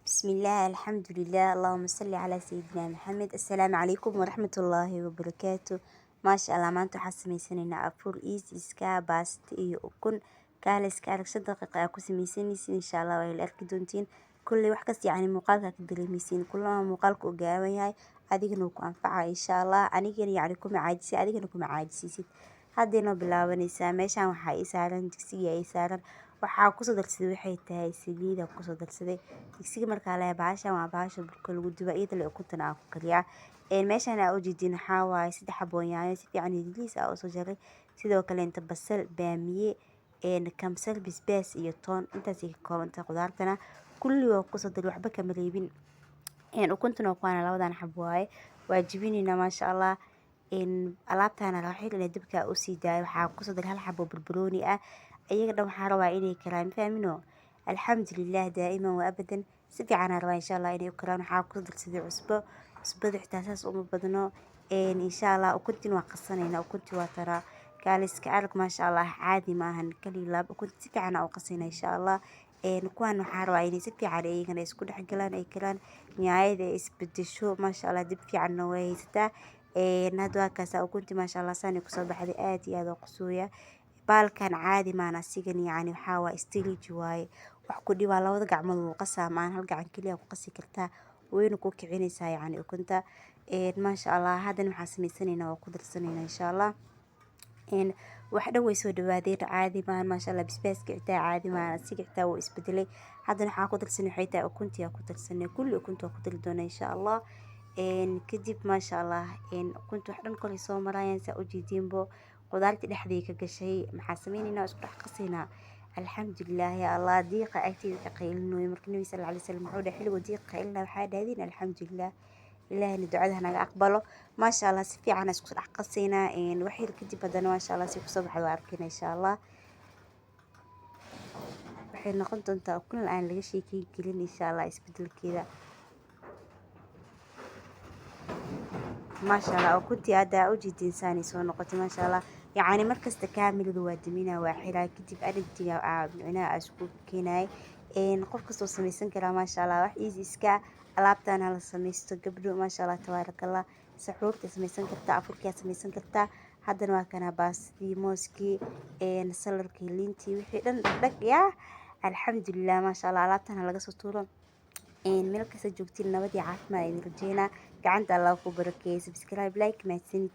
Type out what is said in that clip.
بسم الله الحمد لله اللهم صل على سيدنا محمد. السلام عليكم ورحمة الله وبركاته. ما شاء الله maanta waxaan sameysanaynaa afur iska baasta iyo ukun kaaliska arag 5 daqiiqo aad ku sameysanaysiin insha Allah way la arki doontiin kulli wax kasta yani muuqaalka ka dareemaysiin kullama muuqaalka u gaaban yahay adigana ku anfaca insha Allah anigana yani kuma caajisi adigana kuma caajisisid haddeena bilaabanaysaa meeshan waxa ay saaran digsiga ay saaran waxaa ku soo darsaday waxay tahay saliida ku soo darsaday digsiga markaa la baashan waa baasha burka lagu duba iyada la ukuntana aan ku kaliya meeshan aad u jeedin waxa waaye 3 xabo yaanyo si fiican idiliis ah oo soo jaray sidoo kale inta basal baamiye kamsar basbaas iyo toon intaas ay ka kooban tahay qudaartana kulli waa ku soo daray waxba kama reebin ukuntana waa labadan xabo waaye waa jibinina ma sha Allah alaabtana la waxay inay dibka u sii daayo waxa ku soo daray hal xabo barbarooni ah ayaga dhan waxa rabaa inay karaan fahmino alxamdulillah daa'iman wa abadan si fiican rabaa insha Allah inay karaan waxa ku darsaday cusbada xitaa saas uma badno insha Allah ukuntin waa qasanayna ukunti waa tara kaaliska arag ma sha Allah caadi maahan kali laab ukunti si fiican u qasayna insha Allah kuwan waxa rabaa inay si fiican ayagana isku dhex galaan ay karaan nyaayada isbedesho ma sha Allah dib fiican way haystaa hadda waa kaasa ukunti ma sha Allah saan ku soo baxday aad iyo aad u qasooya baalkan caadi maana sigan yani waxa waa stiliji waaye wax ku dhibaa labada gacmood uu qasaa maan hal gacan kaliya ku qasi kartaa wayna ku kicinaysaa yani ukunta ma sha Allah hadan waxa sameysanaynaa waa ku darsanayna insha Allah wax dhan way soo dhawaadeen caadi maan ma sha Allah basbaaska xitaa caadi maan asiga xitaa wuu isbedelay hadan waxa ku darsanay waxay tahay ukunti ku darsanay kulli ukunta ku dari doona insha Allah kadib ma sha Allah ukunta wax dhan kale soo marayaan sa u jeedinbo qudaartii dhexdeeda ka gashay maxaa sameynayna isku dhex qasaynaa alxamdulillah ya Allah diiqa agteeda ka qaylinoy markii nabi sallallahu alayhi wasallam wuxuu dhahay xilligu diiqa qaylina waxa dhaadin alxamdulillah ilaahina ducada naga aqbalo ma sha Allah si fiican isku dhex qasaynaa wax yar kadib hadana ma sha Allah si ku soo baxdo arkina insha Allah waxay noqon doontaa ukun aan laga sheekay gelin insha Allah isbedelkeeda ما شاء الله وكنت أدا أوجد إنساني سو نقطة ما شاء الله يعني مركز تكامل الوادمين واحدة كتب أرنتي أنا أشكو كناي نقف قصة سميسن كلا ما شاء الله واحد إسكا ألعبتنا على سميستو قبل ما شاء الله تبارك الله سحور تسميسن كرتا أفريقيا سميسن كرتا حدا ما كان باس دي موسكي نسلر كيلينتي وحيدا دق يا الحمد لله ما شاء الله ألعبتنا على قصة طولهم meel kasta joogtiin nabadii caafimaad idin rajeynaa gacanta Allah ku barakeeyo subscribe like mahadsanid